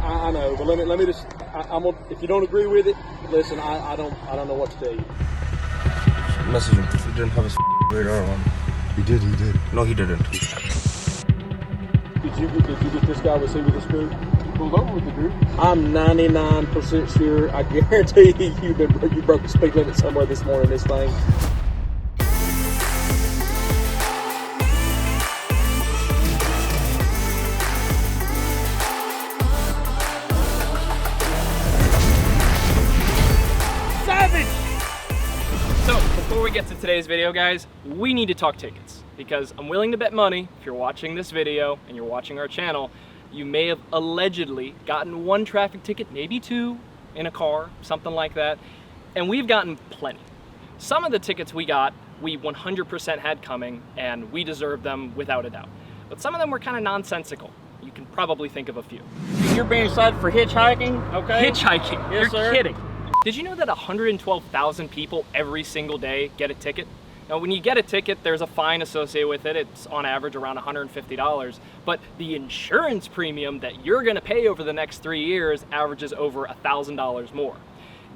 I know, but let me just. I'm gonna, if you don't agree with it, listen. I don't know what to tell you. Message him. He didn't have his radar on. He did. No, he didn't. Did you get this guy with this group? Pulled over with the group. I'm 99% sure. I guarantee you broke the speed limit somewhere this morning. This thing. So, before we get to today's video, guys, we need to talk tickets, because I'm willing to bet money, if you're watching this video and you're watching our channel, you may have allegedly gotten one traffic ticket, maybe two, in a car, something like that, and we've gotten plenty. Some of the tickets we got, we 100% had coming, and we deserved them without a doubt. But some of them were kind of nonsensical. You can probably think of a few. You're being cited for hitchhiking, okay? Hitchhiking? Yes, You're sir. kidding. Did you know that 112,000 people every single day get a ticket? Now, when you get a ticket, there's a fine associated with it. It's on average around $150, but the insurance premium that you're gonna pay over the next 3 years averages over $1,000 more.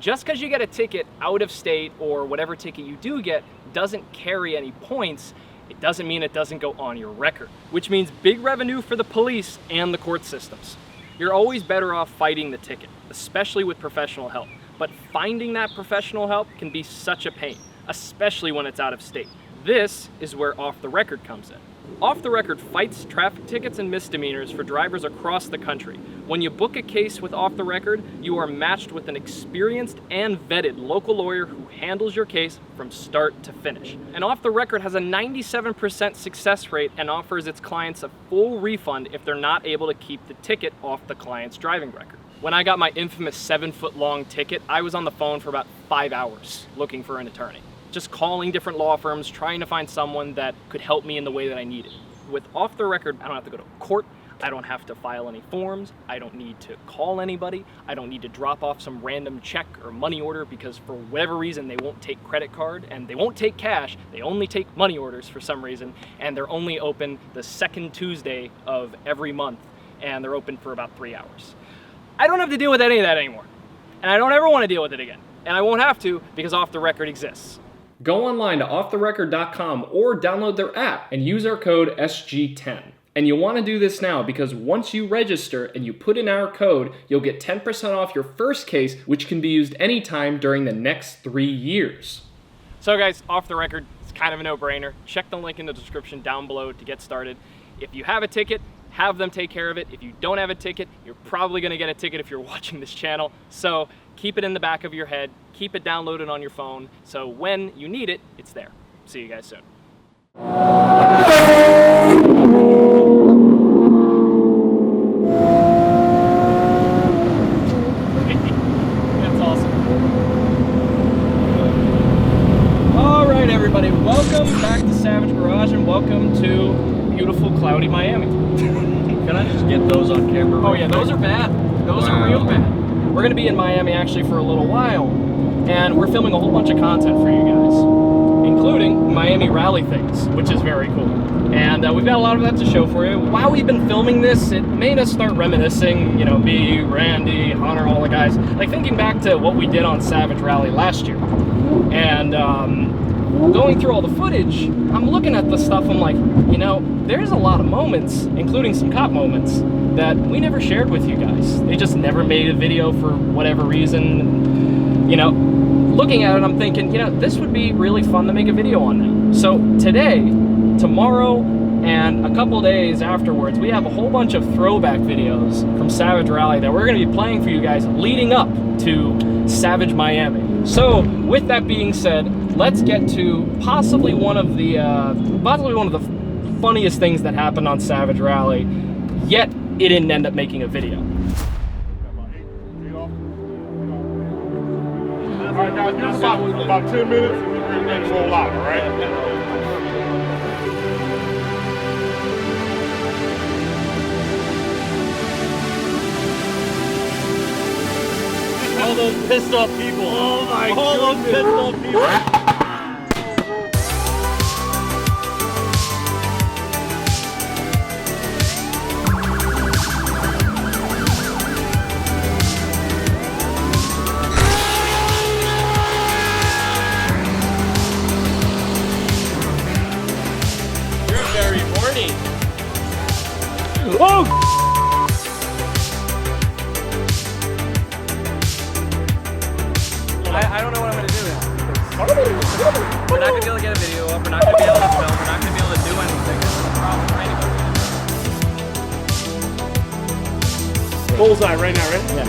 Just because you get a ticket out of state or whatever ticket you do get doesn't carry any points, it doesn't mean it doesn't go on your record, which means big revenue for the police and the court systems. You're always better off fighting the ticket, especially with professional help. But finding that professional help can be such a pain, especially when it's out of state. This is where Off the Record comes in. Off the Record fights traffic tickets and misdemeanors for drivers across the country. When you book a case with Off the Record, you are matched with an experienced and vetted local lawyer who handles your case from start to finish. And Off the Record has a 97% success rate and offers its clients a full refund if they're not able to keep the ticket off the client's driving record. When I got my infamous 7-foot-long ticket, I was on the phone for about 5 hours looking for an attorney. Just calling different law firms, trying to find someone that could help me in the way that I needed. With Off the Record, I don't have to go to court, I don't have to file any forms, I don't need to call anybody, I don't need to drop off some random check or money order because for whatever reason they won't take credit card and they won't take cash, they only take money orders for some reason, and they're only open the second Tuesday of every month, and they're open for about 3 hours. I don't have to deal with any of that anymore. And I don't ever want to deal with it again. And I won't have to because Off the Record exists. Go online to offtherecord.com or download their app and use our code SG10. And you'll want to do this now because once you register and you put in our code, you'll get 10% off your first case, which can be used anytime during the next 3 years. So guys, Off the Record, it's kind of a no-brainer. Check the link in the description down below to get started. If you have a ticket, have them take care of it. If you don't have a ticket, you're probably gonna get a ticket if you're watching this channel. So keep it in the back of your head, keep it downloaded on your phone, so when you need it, it's there. See you guys soon. That's awesome. All right, everybody, welcome back to Savage Garage and welcome to beautiful, cloudy Miami. Can I just get those on camera? Oh yeah, those are bad. Those are real bad. We're gonna be in Miami actually for a little while, and we're filming a whole bunch of content for you guys, including Miami rally things, which is very cool. And we've got a lot of that to show for you. While we've been filming this, it made us start reminiscing, you know, me, Randy, Hunter, all the guys, like thinking back to what we did on Savage Rally last year. And going through all the footage, I'm looking at the stuff, I'm like, you know, there's a lot of moments, including some cop moments, that we never shared with you guys. They just never made a video for whatever reason. You know, looking at it, I'm thinking, you know, this would be really fun to make a video on now. So today, tomorrow, and a couple days afterwards, we have a whole bunch of throwback videos from Savage Rally that we're gonna be playing for you guys leading up to Savage Miami. So, with that being said, let's get to possibly one of the funniest things that happened on Savage Rally, yet it didn't end up making a video. Alright, now give us about 10 minutes and we're ready to roll out, alright? All those pissed off people. Oh my god. All those pissed off people. Bullseye right now, right? Yeah.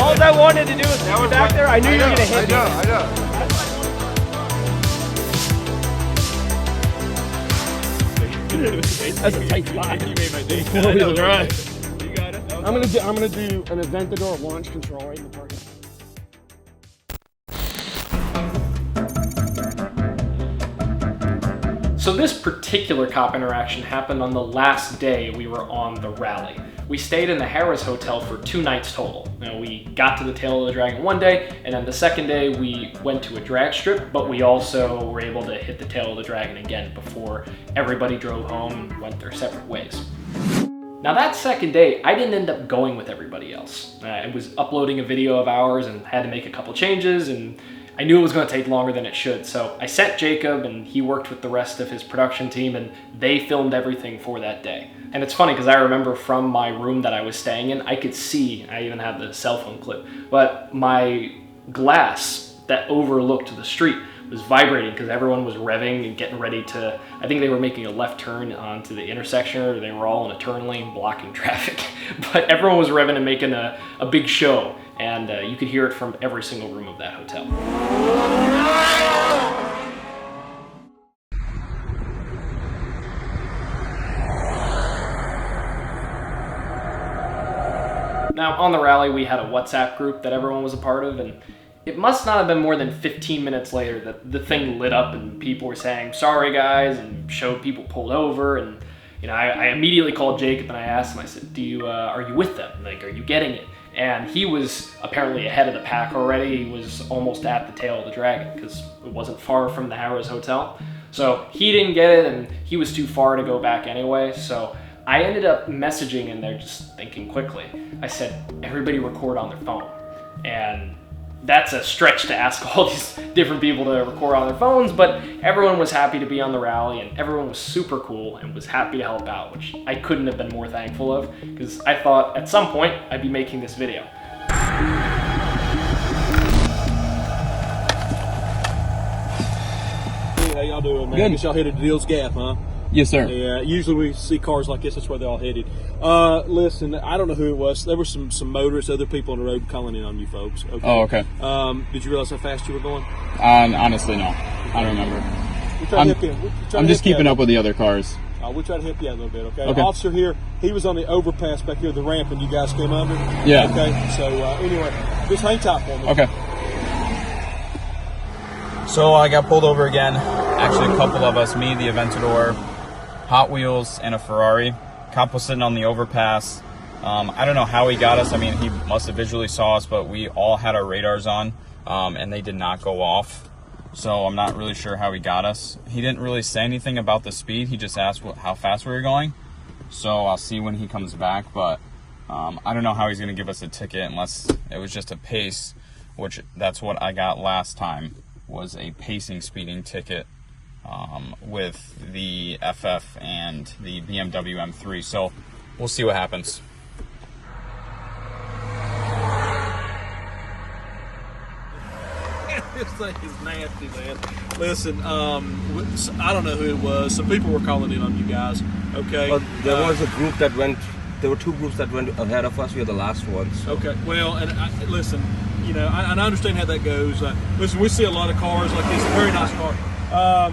All I wanted to do was get back there. I knew you were going to hit me. I know. That's a tight spot. You made my day. Four-wheel drive. You got it. I'm gonna do an Aventador launch control right in the parking lot. So this particular cop interaction happened on the last day we were on the rally. We stayed in the Harrah's hotel for 2 nights total. Now, we got to the Tail of the Dragon one day, and then the second day we went to a drag strip, but we also were able to hit the Tail of the Dragon again before everybody drove home and went their separate ways. Now that second day, I didn't end up going with everybody else. I was uploading a video of ours and had to make a couple changes, and I knew it was going to take longer than it should, so I sent Jacob and he worked with the rest of his production team and they filmed everything for that day. And it's funny because I remember from my room that I was staying in, I could see, I even have the cell phone clip, but my glass that overlooked the street was vibrating because everyone was revving and getting ready to, I think they were making a left turn onto the intersection, or they were all in a turn lane blocking traffic. But everyone was revving and making a big show, and you could hear it from every single room of that hotel. Now on the rally we had a WhatsApp group that everyone was a part of, and it must not have been more than 15 minutes later that the thing lit up and people were saying, sorry guys, and showed people pulled over. And you know, I immediately called Jacob and I asked him, I said, are you with them? Like, are you getting it? And he was apparently ahead of the pack already. He was almost at the Tail of the Dragon because it wasn't far from the Harrah's hotel. So he didn't get it and he was too far to go back anyway. So I ended up messaging in there just thinking quickly. I said, everybody record on their phone. And that's a stretch to ask all these different people to record on their phones, but everyone was happy to be on the rally and everyone was super cool and was happy to help out, which I couldn't have been more thankful of because I thought at some point I'd be making this video. Hey, how y'all doing, man? Good. I guess y'all headed to Deals Gap, huh? Yes, sir. Yeah, usually we see cars like this, that's where they're all headed. Listen, I don't know who it was. There were some motorists, other people on the road calling in on you folks. Okay. Oh, okay. Did you realize how fast you were going? Honestly, no. I don't remember. I'm just keeping up with the other cars. We'll try to help you out a little bit, okay? Okay. Officer here, he was on the overpass back here, the ramp, and you guys came under? Yeah. Okay, so anyway, just hang tight for me. Okay. So I got pulled over again. Actually, a couple of us, me, the Aventador, Hot Wheels, and a Ferrari. Cop was sitting on the overpass. I don't know how he got us. I mean, he must have visually saw us, but we all had our radars on, and they did not go off. So I'm not really sure how he got us. He didn't really say anything about the speed. He just asked how fast we were going. So I'll see when he comes back, but I don't know how he's going to give us a ticket unless it was just a pace, which that's what I got last time, was a pacing speeding ticket with the FF and the BMW M3. So we'll see what happens. This thing is nasty, man. Listen, I don't know who it was. Some people were calling in on you guys, okay? There was a group that went, there were 2 groups that went ahead of us. We were the last ones. Okay, well, and listen, you know, I understand how that goes. Listen, we see a lot of cars like this, a very nice car. I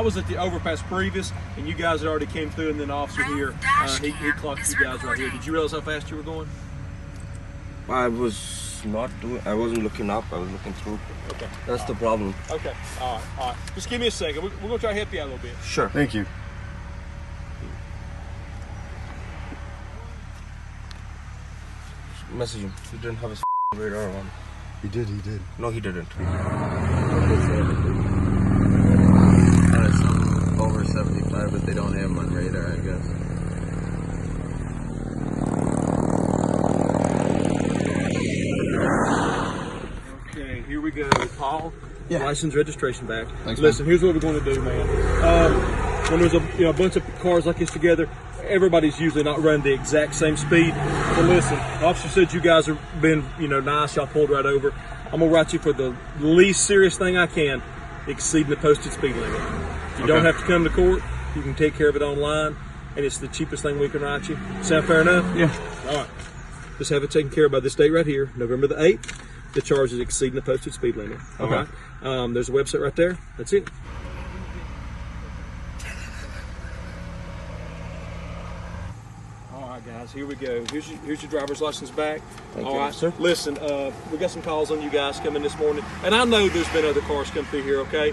was at the overpass previous, and you guys had already came through, and then the officer here, he clocked you guys right here. Did you realize how fast you were going? I wasn't looking up, I was looking through. Okay. That's the problem. Okay, all right. Just give me a second. We're going to try to help you out a little bit. Sure. Thank you. Message him. He didn't have his radar on. He did. No, he didn't. Some over 75, but they don't have him on radar, I guess. Okay, here we go. Paul, Yeah. license registration back. Thanks, Listen, here's what we're going to do, man. When there's a bunch of cars like this together, everybody's usually not running the exact same speed. So listen, the officer said you guys are being, nice. Y'all pulled right over. I'm gonna write you for the least serious thing I can, exceeding the posted speed limit. You don't have to come to court. You can take care of it online, and it's the cheapest thing we can write you. Sound fair enough? Yeah. All right. Just have it taken care of by this date right here, November the 8th. The charge is exceeding the posted speed limit. Okay. There's a website right there. That's it. All right, guys, here we go. Here's your driver's license back. Thank All you, right, sir. Listen, we got some calls on you guys coming this morning, and I know there's been other cars come through here, okay?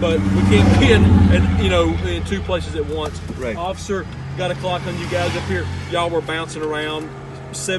But we can't be in two places at once. Right. Officer got a clock on you guys up here. Y'all were bouncing around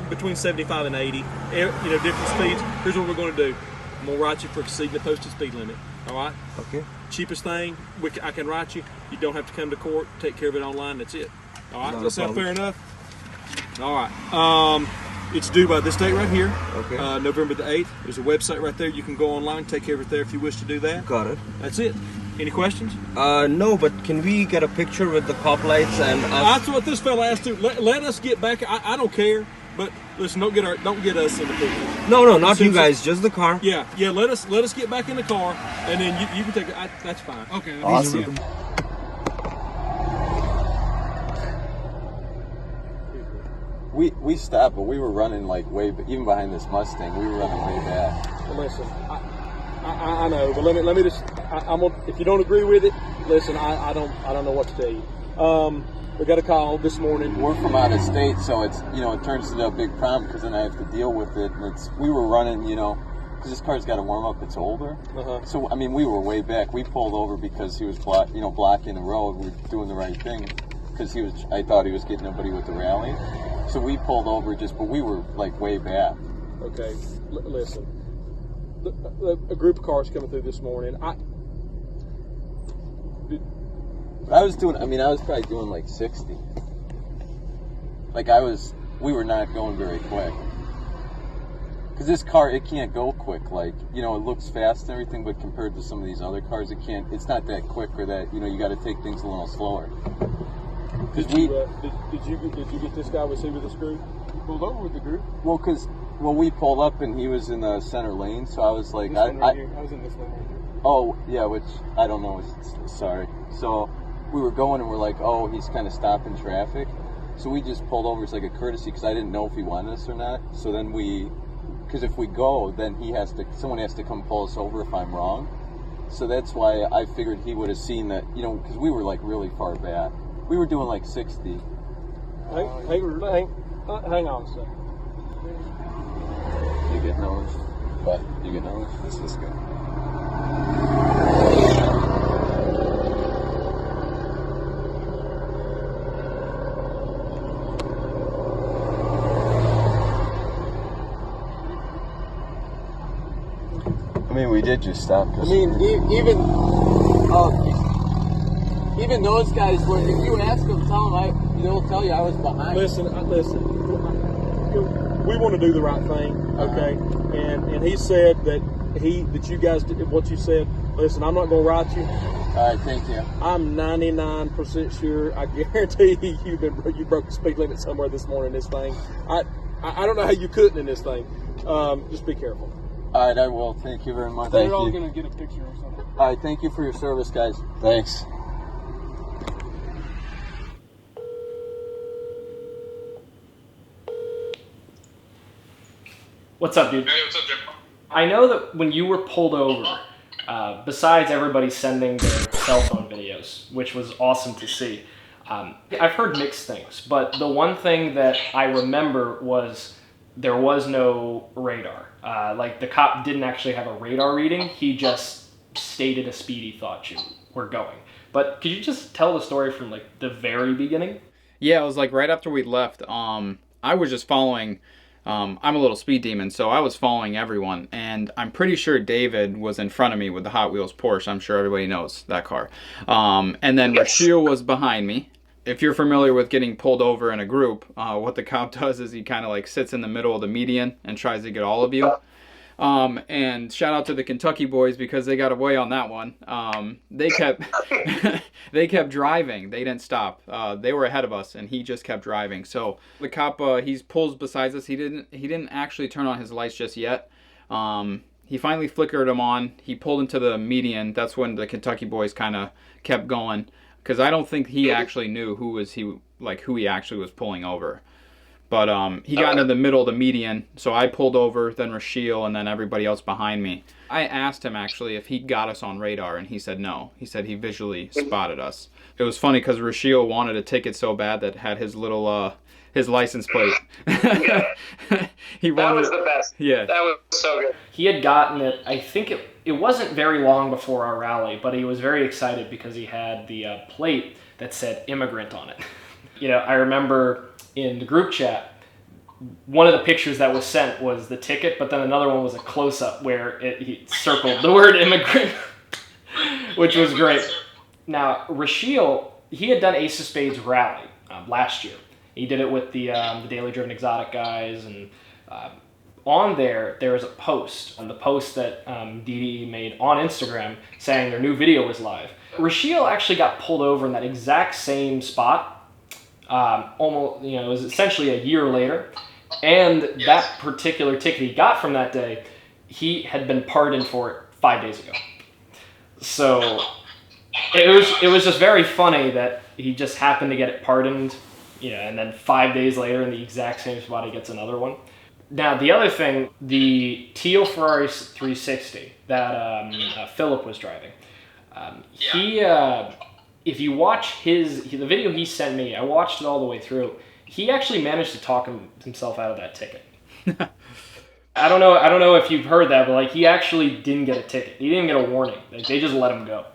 between 75 and 80. Different speeds. Here's what we're going to do. I'm going to write you for exceeding the posted speed limit. All right? Okay. Cheapest thing, I can write you. You don't have to come to court. Take care of it online. That's it. All right? Not Does that a sound fair problem. enough? All right. It's due by this date right here. Okay. November the 8th. There's a website right there. You can go online, take care of it there if you wish to do that. Got it. That's it. Any questions? No, but can we get a picture with the cop lights and us? That's what this fella asked to. Let us get back. I don't care, but listen, don't get us in the picture. No, not you guys, just the car. Yeah. Let us get back in the car, and then you can take it. That's fine. Okay. Awesome. We stopped, but we were running like even behind this Mustang, we were running way back. Listen, I know, but let me just. If you don't agree with it, listen. I don't know what to tell you. We got a call this morning. We're from out of state, so it's it turns into a big problem because then I have to deal with it. And we were running, because this car's got to warm up. It's older, so I mean we were way back. We pulled over because he was blocking the road. We were doing the right thing because I thought he was getting nobody with the rally. So we pulled over but we were like way back. Okay, listen. A group of cars coming through this morning. I was probably doing like 60. We were not going very quick. Because this car, it can't go quick. It looks fast and everything, but compared to some of these other cars, it's not that quick or that, you got to take things a little slower. Did you get this guy? Was he with this group? You pulled over with the group? Well, we pulled up and he was in the center lane, so I was like, I was in this lane right here. Oh, yeah, which I don't know. Sorry. So we were going and we're like, oh, he's kind of stopping traffic. So we just pulled over as like a courtesy because I didn't know if he wanted us or not. So then because if we go, then someone has to come pull us over if I'm wrong. So that's why I figured he would have seen that, because we were like really far back. We were doing like 60. Hang on a second. You get knowledge. What? You get knowledge? This guy. I mean, we did just stop. Even those guys, if you ask them, they'll tell you I was behind. Listen. We want to do the right thing, okay? And he said that you guys did what you said. Listen, I'm not going to write you. All right, thank you. I'm 99% sure. I guarantee you broke the speed limit somewhere this morning. This thing. I don't know how you couldn't in this thing. Just be careful. All right, I will. Thank you very much. We're all going to get a picture or something. All right, thank you for your service, guys. Thanks. What's up, dude? Hey, what's up, Jim? I know that when you were pulled over, besides everybody sending their cell phone videos, which was awesome to see, I've heard mixed things, but the one thing that I remember was there was no radar. The cop didn't actually have a radar reading. He just stated a speed he thought you were going. But could you just tell the story from the very beginning? Yeah, it was right after we left. I was just following. I'm a little speed demon, so I was following everyone, and I'm pretty sure David was in front of me with the Hot Wheels Porsche. I'm sure everybody knows that car. And then Rushil was behind me. If you're familiar with getting pulled over in a group, what the cop does is he kind of sits in the middle of the median and tries to get all of you. And shout out to the Kentucky boys because they got away on that one. They kept they kept driving. They didn't stop. They were ahead of us, and he just kept driving. So the cop he pulls beside us. He didn't actually turn on his lights just yet. he finally flickered him on. He pulled into the median. That's when the Kentucky boys kind of kept going, because I don't think he actually knew who he actually was pulling over. But he got into the middle of the median, so I pulled over, then Rushil, and then everybody else behind me. I asked him actually if he got us on radar, and he said no. He said he visually spotted us. It was funny because Rushil wanted a ticket so bad that had his little his license plate. He wanted, that was the best. Yeah. That was so good. He had gotten it, I think it wasn't very long before our rally, but he was very excited because he had the plate that said immigrant on it. I remember in the group chat, one of the pictures that was sent was the ticket, but then another one was a close-up where he circled the word immigrant, which was great. Now, Rushil, he had done Ace of Spades rally last year. He did it with the Daily Driven Exotic guys, and on there was a post, the post that DDE made on Instagram saying their new video was live. Rushil actually got pulled over in that exact same spot, almost, it was essentially a year later, and that particular ticket he got from that day, he had been pardoned for it 5 days ago. So it was just very funny that he just happened to get it pardoned, and then 5 days later in the exact same spot he gets another one. Now the other thing, the teal Ferrari 360 that Philip was driving, if you watch the video he sent me, I watched it all the way through. He actually managed to talk himself out of that ticket. I don't know if you've heard that, but he actually didn't get a ticket. He didn't get a warning. They just let him go.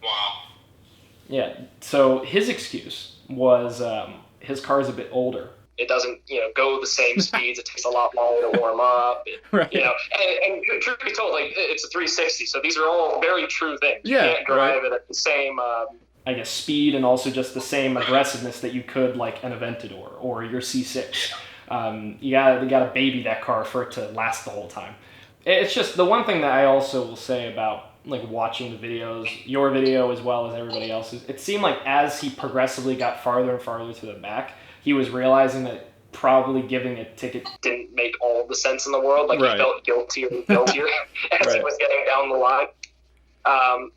Wow. Yeah. So his excuse was his car's a bit older. It doesn't, go the same speeds. It takes a lot longer to warm up. Right. And truth be told, it's a 360, so these are all very true things. Yeah, you can't drive it at the same, speed, and also just the same aggressiveness that you could like an Aventador or your C6. You gotta baby that car for it to last the whole time. It's just the one thing that I also will say about watching the videos, your video as well as everybody else's. It seemed like as he progressively got farther and farther to the back, he was realizing that probably giving a ticket didn't make all the sense in the world. He felt guiltier and guiltier as it was getting down the line.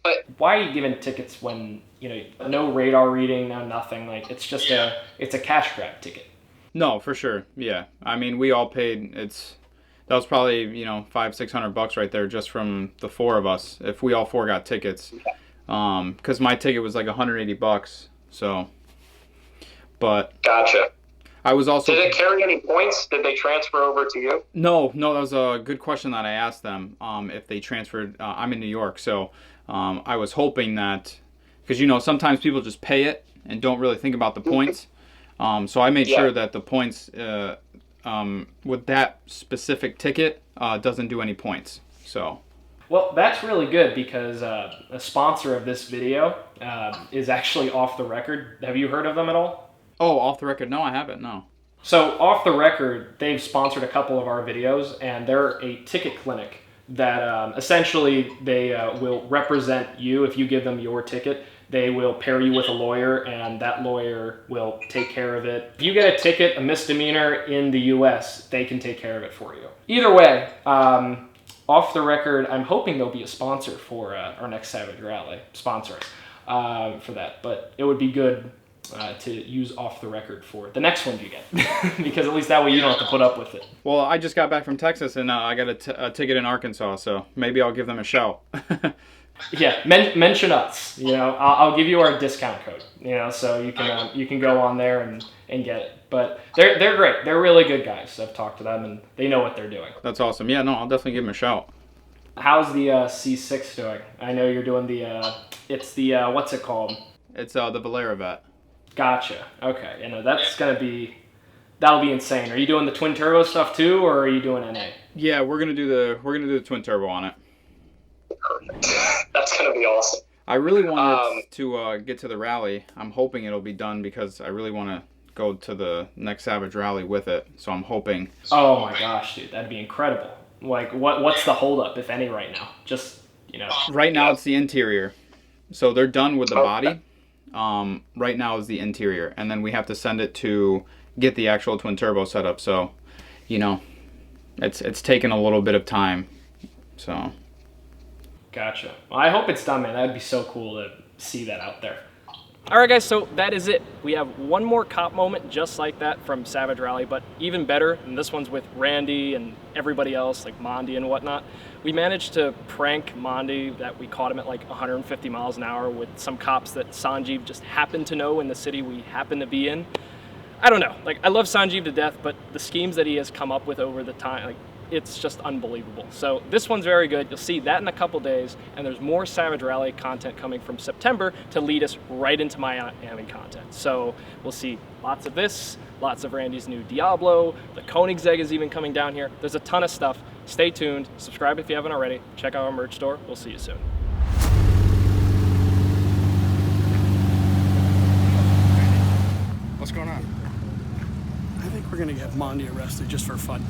But why are you giving tickets when no radar reading, no nothing? It's just it's a cash grab ticket. No, for sure. Yeah, I mean we all paid. That was probably $500-600 right there just from the four of us. If we all four got tickets, because my ticket was $180. So, but gotcha. I was also. Did it carry any points? Did they transfer over to you? No, that was a good question that I asked them. If they transferred, I'm in New York, so I was hoping that, because sometimes people just pay it and don't really think about the points. So I made sure that the points with that specific ticket doesn't do any points. So. Well, that's really good because a sponsor of this video is actually Off the Record. Have you heard of them at all? Oh, Off the Record? No, I haven't, no. So, Off the Record, they've sponsored a couple of our videos, and they're a ticket clinic that essentially they will represent you. If you give them your ticket, they will pair you with a lawyer, and that lawyer will take care of it. If you get a ticket, a misdemeanor in the U.S., they can take care of it for you. Either way, Off the Record, I'm hoping they'll be a sponsor for our next Savage Rally. Sponsor us for that. But it would be good to use Off the Record for the next one you get. Because at least that way you don't have to put up with it. Well, I just got back from Texas and I got a ticket in Arkansas, so maybe I'll give them a shout. Yeah, mention us. I'll give you our discount code. So you can go on there and get it. But they're great. They're really good guys. I've talked to them and they know what they're doing. That's awesome. Yeah, no, I'll definitely give them a shout. How's the C6 doing? I know you're doing it's the what's it called? It's the Valera Vet. Gotcha. Okay. That'll be insane. Are you doing the twin turbo stuff too, or are you doing NA? Yeah, we're gonna do the twin turbo on it. Perfect. That's gonna be awesome. I really wanted to get to the rally. I'm hoping it'll be done because I really want to go to the next Savage Rally with it. So I'm hoping. Oh my gosh, dude, that'd be incredible. What's the holdup, if any, right now? Just Right now it's the interior. So they're done with the body. Right now is the interior, and then we have to send it to get the actual twin turbo set up. So, it's taken a little bit of time So. Gotcha. Well, I hope it's done, man. That would be so cool to see that out there. All right, guys, so that is it. We have one more cop moment just like that from Savage Rally, but even better, and this one's with Randy and everybody else, like Mondi and whatnot. We managed to prank Mondi that we caught him at like 150 miles an hour with some cops that Sanjeev just happened to know in the city we happen to be in. I don't know, like, I love Sanjeev to death, but the schemes that he has come up with over the time, like, it's just unbelievable. So this one's very good. You'll see that in a couple days, and there's more Savage Rally content coming from September to lead us right into Miami content. So we'll see lots of this, lots of Randy's new Diablo, the Koenigsegg is even coming down here. There's a ton of stuff. Stay tuned, subscribe if you haven't already, check out our merch store. We'll see you soon. What's going on? I think we're gonna get Mondi arrested just for fun.